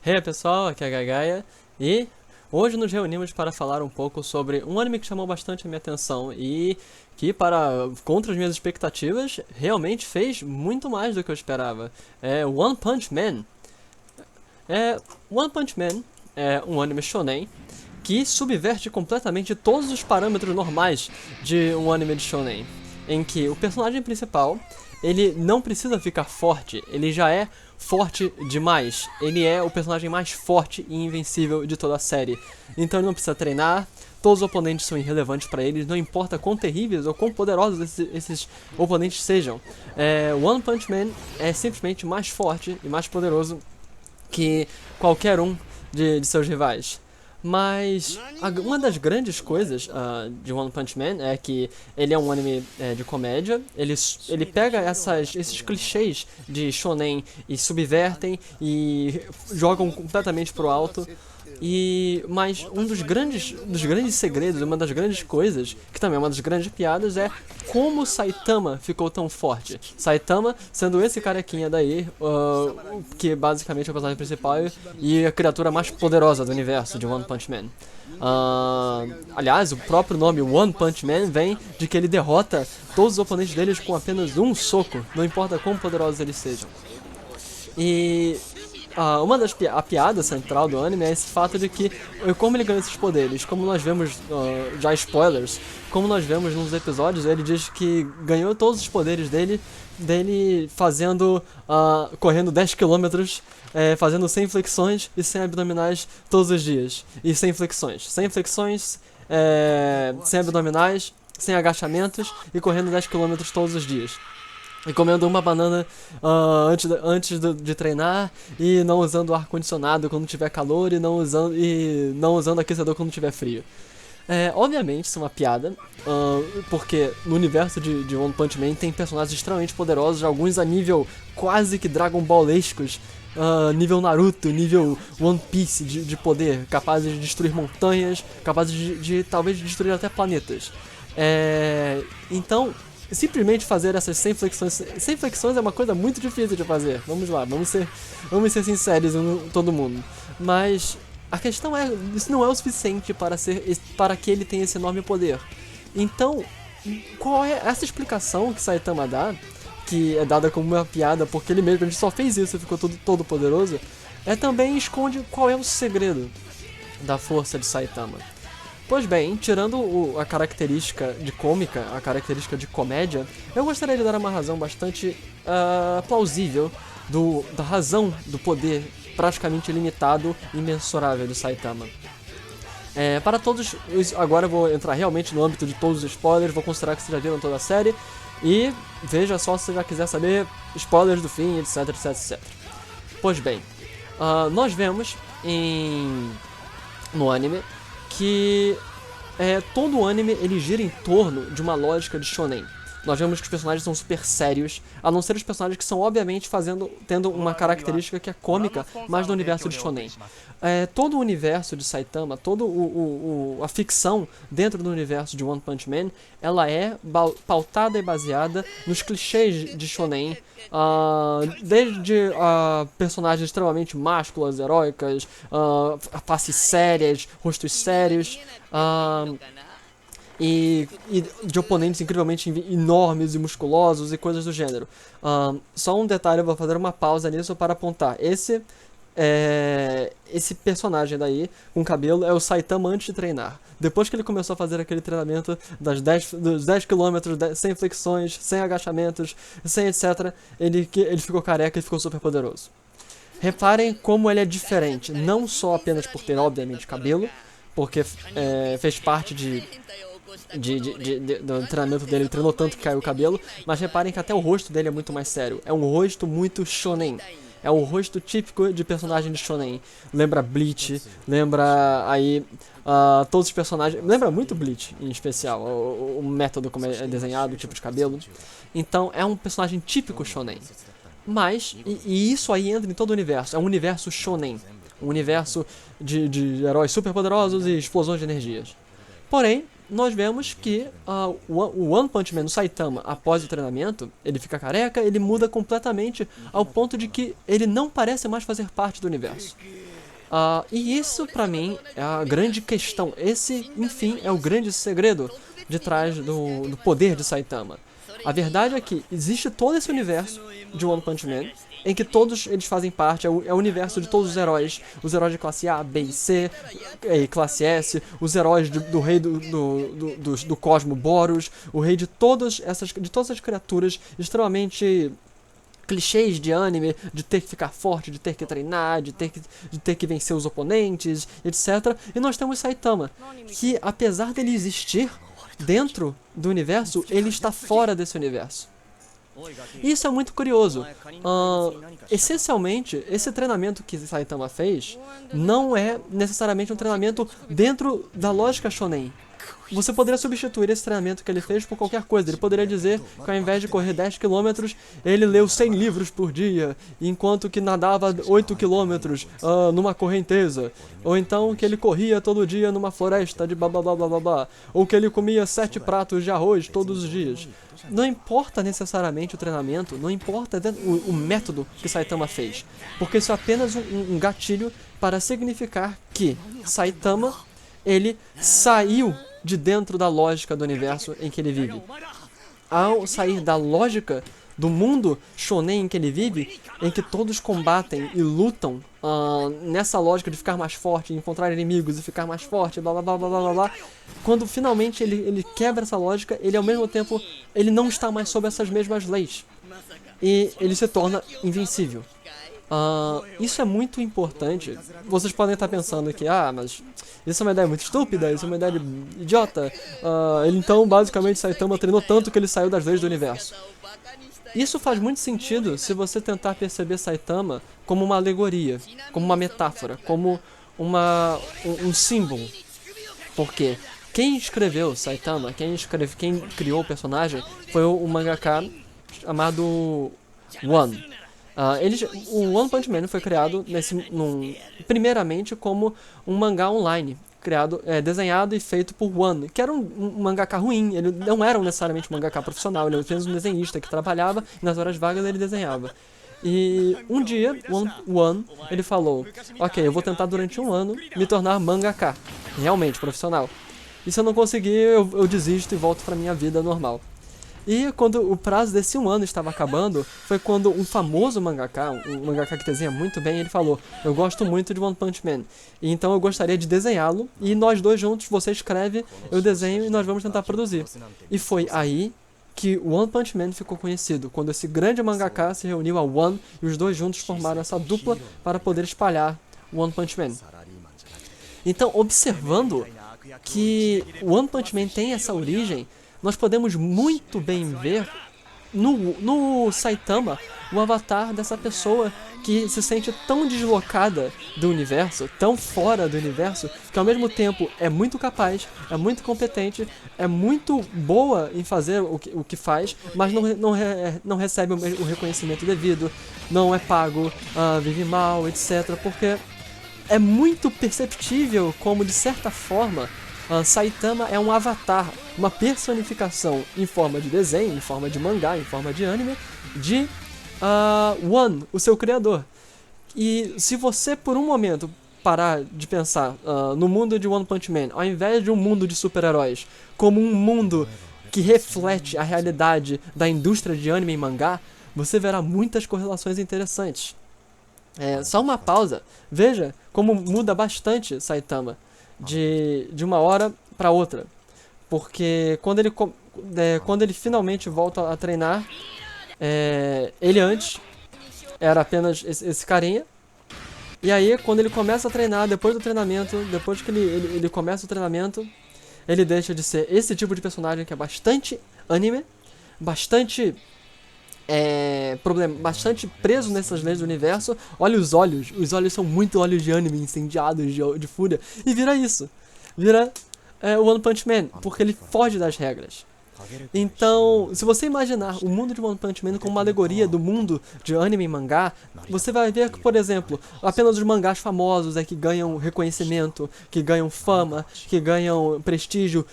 Hey pessoal, aqui é a Gagaia e hoje nos reunimos para falar um pouco sobre um anime que chamou bastante a minha atenção e que, contra as minhas expectativas, realmente fez muito mais do que eu esperava. É One Punch Man. É, One Punch Man é um anime shonen que subverte completamente todos os parâmetros normais de um anime de shonen, em que o personagem principal, ele não precisa ficar forte, ele já é forte demais. Ele é o personagem mais forte e invencível de toda a série. Então ele não precisa treinar, todos os oponentes são irrelevantes para ele, não importa quão terríveis ou quão poderosos esses oponentes sejam. One Punch Man é simplesmente mais forte e mais poderoso que qualquer um de seus rivais. Mas uma das grandes coisas de One Punch Man é que ele é um anime de comédia. Ele pega esses clichês de shonen e subvertem e jogam completamente pro alto. Mas um dos grandes segredos, uma das grandes coisas, que também é uma das grandes piadas, é como Saitama ficou tão forte. Saitama sendo esse carequinha daí, que basicamente é o personagem principal e a criatura mais poderosa do universo de One Punch Man. Aliás, o próprio nome One Punch Man vem de que ele derrota todos os oponentes deles com apenas um soco, não importa quão poderosos eles sejam. E a piada central do anime é esse fato de que, como ele ganhou esses poderes, como nós vemos, já spoilers, como nós vemos nos episódios, ele diz que ganhou todos os poderes dele fazendo, correndo 10 km, fazendo 100 flexões e 100 abdominais todos os dias. E 100 flexões, 100 abdominais, 100 agachamentos e correndo 10 km todos os dias. E comendo uma banana antes de treinar e não usando ar-condicionado quando tiver calor e não usando aquecedor quando tiver frio. Obviamente isso é uma piada, porque no universo de One Punch Man tem personagens extremamente poderosos, alguns a nível quase que Dragon Ballescos, nível Naruto, nível One Piece de poder, capazes de destruir montanhas, capazes de talvez destruir até planetas. Então, simplesmente fazer essas 100 flexões. 100 flexões é uma coisa muito difícil de fazer. Vamos lá, vamos ser sinceros todo mundo. Mas a questão é, isso não é o suficiente para que ele tenha esse enorme poder. Então, qual é essa explicação que Saitama dá, que é dada como uma piada porque ele mesmo só fez isso e ficou todo poderoso, também esconde qual é o segredo da força de Saitama. Pois bem, tirando a característica de cômica, a característica de comédia, eu gostaria de dar uma razão bastante plausível da razão do poder praticamente ilimitado e imensurável de Saitama. Para todos, agora eu vou entrar realmente no âmbito de todos os spoilers, vou considerar que vocês já viram toda a série, e veja só se você já quiser saber spoilers do fim, etc, etc, etc. Pois bem, nós vemos no anime que todo o anime ele gira em torno de uma lógica de shonen. Nós vemos que os personagens são super sérios, a não ser os personagens que são obviamente tendo uma característica que é cômica, mas no universo de shonen. Todo o universo de Saitama, toda a ficção dentro do universo de One Punch Man, ela é pautada e baseada nos clichês de shonen, desde personagens extremamente másculas, heróicas, faces sérias, rostos sérios, e de oponentes incrivelmente enormes e musculosos e coisas do gênero. Só um detalhe, eu vou fazer uma pausa nisso para apontar. Esse personagem daí, com cabelo, é o Saitama antes de treinar. Depois que ele começou a fazer aquele treinamento dos 10 km, 100 flexões, 100 agachamentos, 100 etc., ele ficou careca e ficou super poderoso. Reparem como ele é diferente, não só apenas por ter, obviamente, cabelo, porque fez parte do treinamento dele, ele treinou tanto que caiu o cabelo, mas reparem que até o rosto dele é muito mais sério. É um rosto muito shonen. É o rosto típico de personagem de shonen. Lembra Bleach, lembra aí todos os personagens. Lembra muito Bleach, em especial, o método como é desenhado, o tipo de cabelo. Então é um personagem típico shonen. Mas, e isso aí entra em todo o universo. É um universo shonen. Um universo de heróis super poderosos e explosões de energias. Porém, nós vemos que o One Punch Man, o Saitama, após o treinamento, ele fica careca, ele muda completamente ao ponto de que ele não parece mais fazer parte do universo. E isso, pra mim, é a grande questão. Esse, enfim, é o grande segredo de trás do poder de Saitama. A verdade é que existe todo esse universo de One Punch Man, em que todos eles fazem parte, é o universo de todos os heróis de classe A, B e C, e classe S, os heróis do rei do Cosmo Boros, o rei de todas essas criaturas extremamente clichês de anime, de ter que ficar forte, de ter que treinar, de ter que vencer os oponentes, etc. E nós temos Saitama, que apesar dele existir dentro do universo, ele está fora desse universo. E isso é muito curioso. Essencialmente, esse treinamento que Saitama fez não é necessariamente um treinamento dentro da lógica shonen. Você poderia substituir esse treinamento que ele fez por qualquer coisa. Ele poderia dizer que ao invés de correr 10 km, ele leu 100 livros por dia, enquanto que nadava 8 km numa correnteza. Ou então que ele corria todo dia numa floresta de blá blá blá blá blá blá. Ou que ele comia 7 pratos de arroz todos os dias. Não importa necessariamente o treinamento, não importa o método que Saitama fez. Porque isso é apenas um gatilho para significar que Saitama, ele saiu de dentro da lógica do universo em que ele vive. Ao sair da lógica do mundo shonen em que ele vive, em que todos combatem e lutam nessa lógica de ficar mais forte, encontrar inimigos e ficar mais forte, blá blá blá blá blá blá, quando finalmente ele quebra essa lógica, ele ao mesmo tempo ele não está mais sob essas mesmas leis. E ele se torna invencível. Isso é muito importante. Vocês podem estar pensando que, mas isso é uma ideia muito estúpida, isso é uma ideia idiota. Então, basicamente, Saitama treinou tanto que ele saiu das leis do universo. Isso faz muito sentido se você tentar perceber Saitama como uma alegoria, como uma metáfora, como um símbolo. Porque quem escreveu Saitama, quem criou o personagem, foi o mangaka chamado One. O One Punch Man foi criado primeiramente como um mangá online, desenhado e feito por One, que era um mangaka ruim. Ele não era necessariamente um mangaka profissional, ele era apenas um desenhista que trabalhava e nas horas vagas ele desenhava. E um dia, One, ele falou, ok, eu vou tentar durante um ano me tornar mangaka, realmente profissional. E se eu não conseguir, eu desisto e volto pra minha vida normal. E quando o prazo desse um ano estava acabando, foi quando um famoso mangaka, um mangaka que desenha muito bem, ele falou, eu gosto muito de One Punch Man, e então eu gostaria de desenhá-lo, e nós dois juntos, você escreve, eu desenho e nós vamos tentar produzir. E foi aí que o One Punch Man ficou conhecido, quando esse grande mangaka se reuniu a One, e os dois juntos formaram essa dupla para poder espalhar o One Punch Man. Então, observando que o One Punch Man tem essa origem, nós podemos muito bem ver no Saitama o avatar dessa pessoa que se sente tão deslocada do universo, tão fora do universo, que ao mesmo tempo é muito capaz, é muito competente, é muito boa em fazer o que faz, mas não recebe o reconhecimento devido, não é pago, vive mal, etc. Porque é muito perceptível como, de certa forma, Saitama é um avatar, uma personificação em forma de desenho, em forma de mangá, em forma de anime, de One, o seu criador. E se você por um momento parar de pensar no mundo de One Punch Man, ao invés de um mundo de super-heróis, como um mundo que reflete a realidade da indústria de anime e mangá, você verá muitas correlações interessantes. Só uma pausa, veja como muda bastante Saitama de uma hora para outra, porque quando ele finalmente volta a treinar, ele antes era apenas esse carinha, e aí quando ele começa a treinar, depois que ele começa o treinamento, ele deixa de ser esse tipo de personagem que é bastante anime, bastante preso nessas leis do universo. Olha os olhos são muito olhos de anime, incendiados de fúria, e vira isso, vira o One Punch Man, porque ele foge das regras. Então, se você imaginar o mundo de One Punch Man como uma alegoria do mundo de anime e mangá, você vai ver que, por exemplo, apenas os mangás famosos é que ganham reconhecimento, que ganham fama, que ganham prestígio.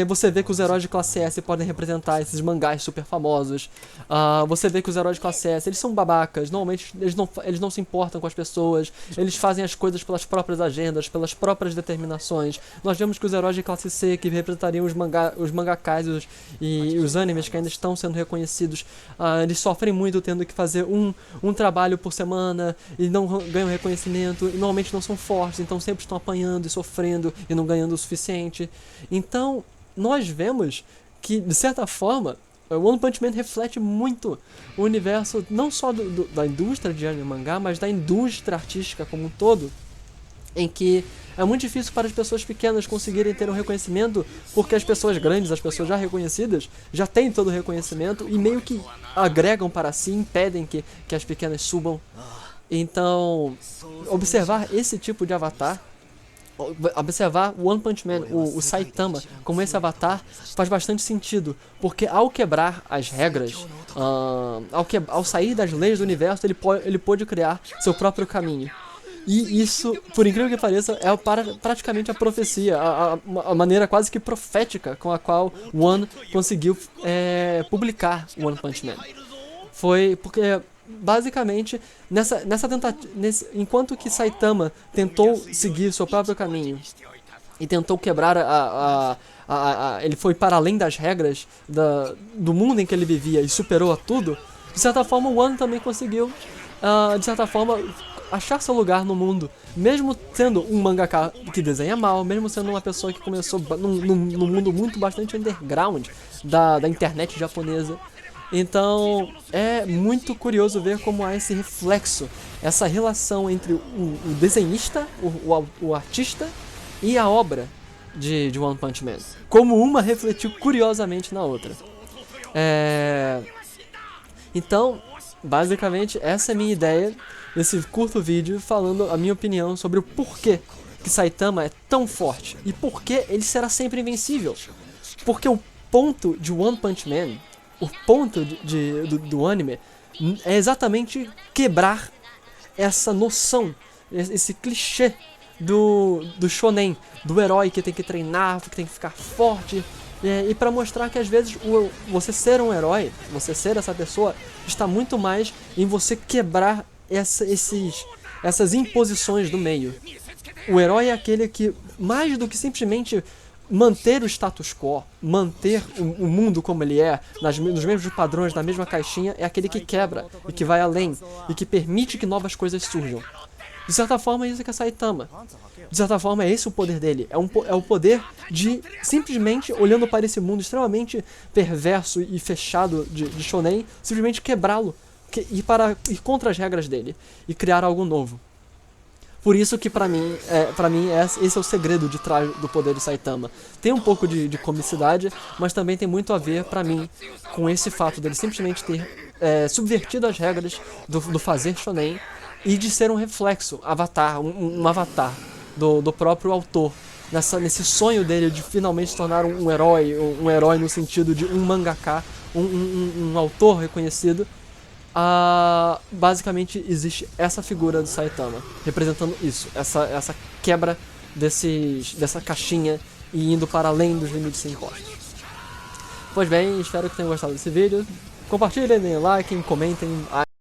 Você vê que os heróis de classe S podem representar esses mangás super famosos. Você vê que os heróis de classe S, eles são babacas, normalmente eles não se importam com as pessoas, eles fazem as coisas pelas próprias agendas, pelas próprias determinações. Nós vemos que os heróis de classe C, que representariam os mangakás e os animes que ainda estão sendo reconhecidos, eles sofrem muito tendo que fazer um trabalho por semana e não ganham reconhecimento, e normalmente não são fortes, então sempre estão apanhando e sofrendo e não ganhando o suficiente. Então, nós vemos que, de certa forma, One Punch Man reflete muito o universo não só da indústria de anime e mangá, mas da indústria artística como um todo, em que é muito difícil para as pessoas pequenas conseguirem ter um reconhecimento, porque as pessoas grandes, as pessoas já reconhecidas, já têm todo o reconhecimento e meio que agregam para si, impedem que as pequenas subam. Então, observar esse tipo de avatar, observar o One Punch Man, o Saitama, como esse avatar, faz bastante sentido, porque ao quebrar as regras, ao sair das leis do universo, ele pôde criar seu próprio caminho. E isso, por incrível que pareça, é praticamente a profecia, a maneira quase que profética com a qual One conseguiu publicar One Punch Man. Foi porque, basicamente, nessa tentativa, enquanto que Saitama tentou seguir seu próprio caminho e tentou quebrar ele foi para além das regras do mundo em que ele vivia e superou a tudo, de certa forma o One também conseguiu, de certa forma, achar seu lugar no mundo, mesmo sendo um mangaka que desenha mal, mesmo sendo uma pessoa que começou num mundo bastante underground da internet japonesa. Então, é muito curioso ver como há esse reflexo, essa relação entre o desenhista, o artista e a obra de One Punch Man. Como uma refletiu curiosamente na outra. Então, basicamente, essa é a minha ideia nesse curto vídeo, falando a minha opinião sobre o porquê que Saitama é tão forte e porquê ele será sempre invencível. Porque o ponto de One Punch Man, o ponto do anime, é exatamente quebrar essa noção, esse clichê do shonen, do herói que tem que treinar, que tem que ficar forte, e para mostrar que às vezes você ser um herói, você ser essa pessoa, está muito mais em você quebrar essas imposições do meio. O herói é aquele que, mais do que simplesmente manter o status quo, manter o mundo como ele é, nos mesmos padrões, na mesma caixinha, é aquele que quebra e que vai além e que permite que novas coisas surjam. De certa forma, é isso que é Saitama. De certa forma, é esse o poder dele. É o poder de, simplesmente, olhando para esse mundo extremamente perverso e fechado de shonen, simplesmente quebrá-lo, ir contra as regras dele e criar algo novo. Por isso que pra mim esse é o segredo de trás do poder de Saitama. Tem um pouco de comicidade, mas também tem muito a ver, pra mim, com esse fato dele simplesmente ter subvertido as regras do fazer shonen e de ser um reflexo, um avatar do próprio autor, nesse sonho dele de finalmente se tornar um herói no sentido de um mangaka, um autor reconhecido. Basicamente existe essa figura do Saitama representando isso, essa quebra dessa caixinha e indo para além dos limites impostos. Pois bem, espero que tenham gostado desse vídeo. Compartilhem, deem like, comentem.